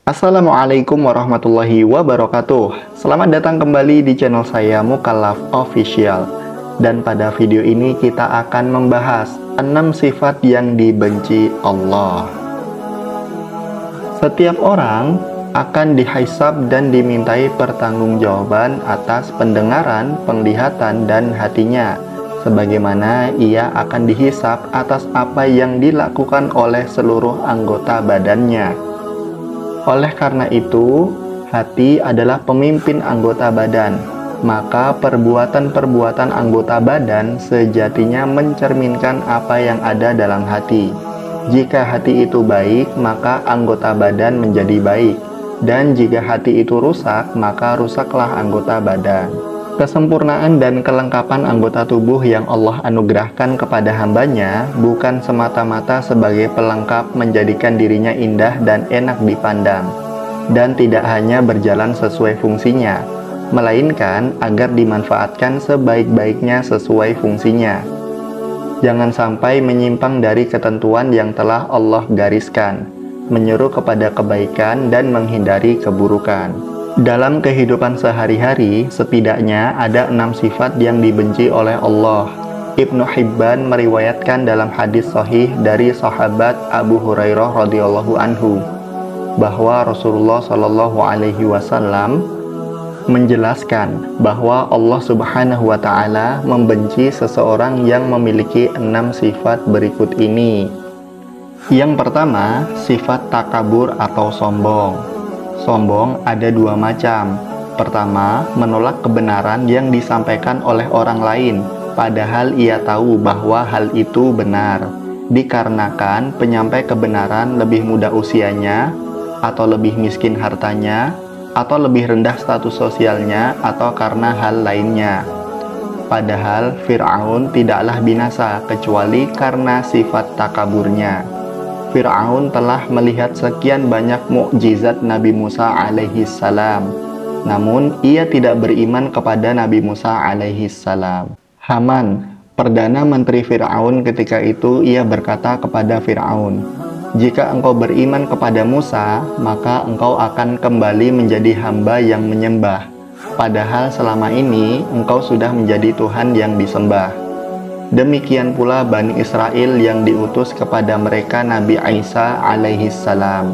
Assalamualaikum warahmatullahi wabarakatuh. Selamat datang kembali di channel saya Mukallaf Official. Dan pada video ini kita akan membahas 6 sifat yang dibenci Allah. Setiap orang akan dihisab dan dimintai pertanggungjawaban atas pendengaran, penglihatan, dan hatinya, sebagaimana ia akan dihisab atas apa yang dilakukan oleh seluruh anggota badannya. Oleh karena itu, hati adalah pemimpin anggota badan, maka perbuatan-perbuatan anggota badan sejatinya mencerminkan apa yang ada dalam hati. Jika hati itu baik, maka anggota badan menjadi baik, dan jika hati itu rusak, maka rusaklah anggota badan. Kesempurnaan dan kelengkapan anggota tubuh yang Allah anugerahkan kepada hambanya bukan semata-mata sebagai pelengkap menjadikan dirinya indah dan enak dipandang, dan tidak hanya berjalan sesuai fungsinya, melainkan agar dimanfaatkan sebaik-baiknya sesuai fungsinya. Jangan sampai menyimpang dari ketentuan yang telah Allah gariskan, menyeru kepada kebaikan dan menghindari keburukan. Dalam kehidupan sehari-hari, setidaknya ada 6 sifat yang dibenci oleh Allah. Ibnu Hibban meriwayatkan dalam hadis sahih dari sahabat Abu Hurairah radhiyallahu anhu bahwa Rasulullah shallallahu alaihi wasallam menjelaskan bahwa Allah Subhanahu wa taala membenci seseorang yang memiliki 6 sifat berikut ini. Yang pertama, sifat takabur atau sombong. Sombong ada 2 macam. Pertama, menolak kebenaran yang disampaikan oleh orang lain, padahal ia tahu bahwa hal itu benar, dikarenakan penyampai kebenaran lebih muda usianya, atau lebih miskin hartanya, atau lebih rendah status sosialnya, atau karena hal lainnya. Padahal Fir'aun tidaklah binasa kecuali karena sifat takaburnya. Fir'aun telah melihat sekian banyak mukjizat Nabi Musa alaihi salam, namun ia tidak beriman kepada Nabi Musa alaihi salam. Haman, Perdana Menteri Fir'aun ketika itu, ia berkata kepada Fir'aun, "Jika engkau beriman kepada Musa, maka engkau akan kembali menjadi hamba yang menyembah, padahal selama ini engkau sudah menjadi Tuhan yang disembah." Demikian pula Bani Israel yang diutus kepada mereka Nabi Isa alaihi salam.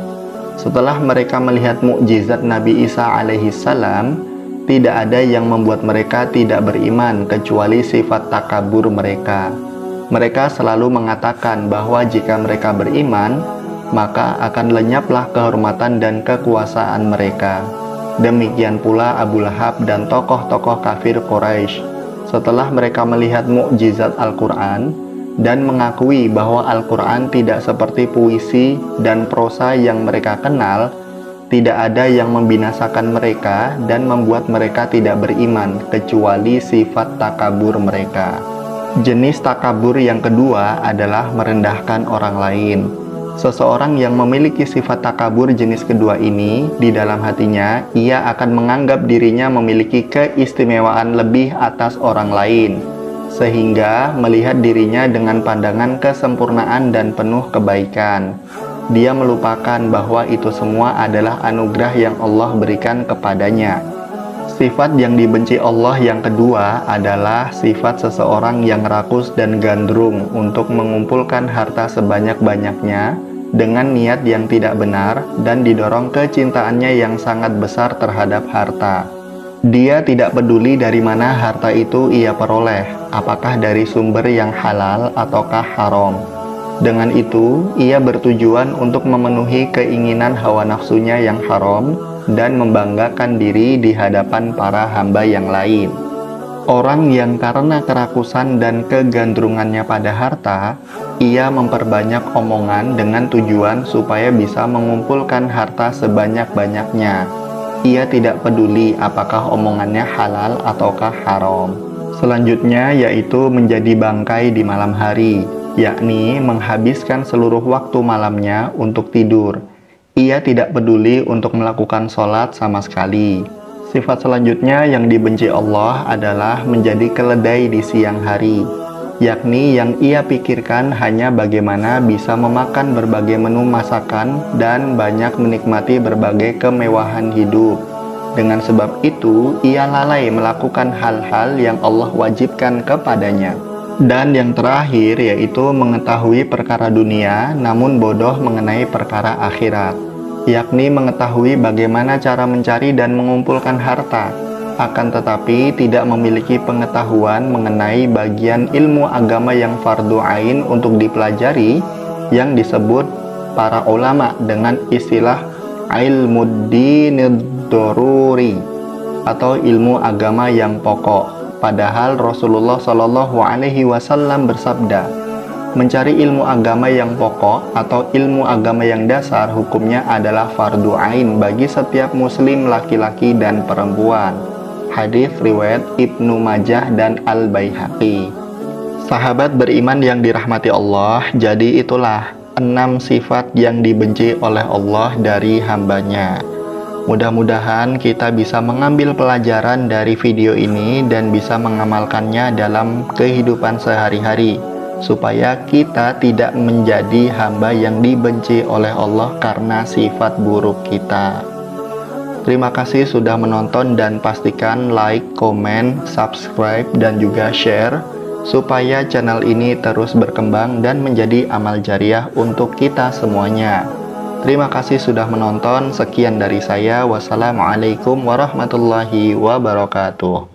Setelah mereka melihat mukjizat Nabi Isa alaihi salam, tidak ada yang membuat mereka tidak beriman kecuali sifat takabur mereka. Mereka selalu mengatakan bahwa jika mereka beriman, maka akan lenyaplah kehormatan dan kekuasaan mereka. Demikian pula Abu Lahab dan tokoh-tokoh kafir Quraisy. Setelah mereka melihat mukjizat Al-Quran dan mengakui bahwa Al-Quran tidak seperti puisi dan prosa yang mereka kenal, tidak ada yang membinasakan mereka dan membuat mereka tidak beriman kecuali sifat takabur mereka. Jenis takabur yang kedua adalah merendahkan orang lain. Seseorang yang memiliki sifat takabur jenis kedua ini, di dalam hatinya, ia akan menganggap dirinya memiliki keistimewaan lebih atas orang lain, sehingga melihat dirinya dengan pandangan kesempurnaan dan penuh kebaikan. Dia melupakan bahwa itu semua adalah anugerah yang Allah berikan kepadanya. Sifat yang dibenci Allah yang kedua adalah sifat seseorang yang rakus dan gandrung untuk mengumpulkan harta sebanyak-banyaknya dengan niat yang tidak benar dan didorong kecintaannya yang sangat besar terhadap harta. Dia tidak peduli dari mana harta itu ia peroleh, apakah dari sumber yang halal ataukah haram. Dengan itu, ia bertujuan untuk memenuhi keinginan hawa nafsunya yang haram dan membanggakan diri di hadapan para hamba yang lain. Orang yang karena kerakusan dan kegandrungannya pada harta, ia memperbanyak omongan dengan tujuan supaya bisa mengumpulkan harta sebanyak-banyaknya. Ia tidak peduli apakah omongannya halal ataukah haram. Selanjutnya yaitu menjadi bangkai di malam hari, yakni menghabiskan seluruh waktu malamnya untuk tidur. Ia tidak peduli untuk melakukan sholat sama sekali. Sifat selanjutnya yang dibenci Allah adalah menjadi keledai di siang hari. yakni yang ia pikirkan hanya bagaimana bisa memakan berbagai menu masakan dan banyak menikmati berbagai kemewahan hidup. Dengan sebab itu, ia lalai melakukan hal-hal yang Allah wajibkan kepadanya. Dan yang terakhir yaitu mengetahui perkara dunia namun bodoh mengenai perkara akhirat, yakni mengetahui bagaimana cara mencari dan mengumpulkan harta, akan tetapi tidak memiliki pengetahuan mengenai bagian ilmu agama yang fardu ain untuk dipelajari, yang disebut para ulama dengan istilah ilmuddinid doruri atau ilmu agama yang pokok. Padahal Rasulullah Shallallahu Alaihi Wasallam bersabda, mencari ilmu agama yang pokok atau ilmu agama yang dasar hukumnya adalah fardu ain bagi setiap muslim laki-laki dan perempuan. Hadis riwayat Ibnu Majah dan Al-Baihaqi. Sahabat beriman yang dirahmati Allah, jadi itulah 6 sifat yang dibenci oleh Allah dari hambanya. Mudah-mudahan kita bisa mengambil pelajaran dari video ini dan bisa mengamalkannya dalam kehidupan sehari-hari, supaya kita tidak menjadi hamba yang dibenci oleh Allah karena sifat buruk kita. Terima kasih sudah menonton dan pastikan like, komen, subscribe, dan juga share supaya channel ini terus berkembang dan menjadi amal jariah untuk kita semuanya. Terima kasih sudah menonton. Sekian dari saya. Wassalamualaikum warahmatullahi wabarakatuh.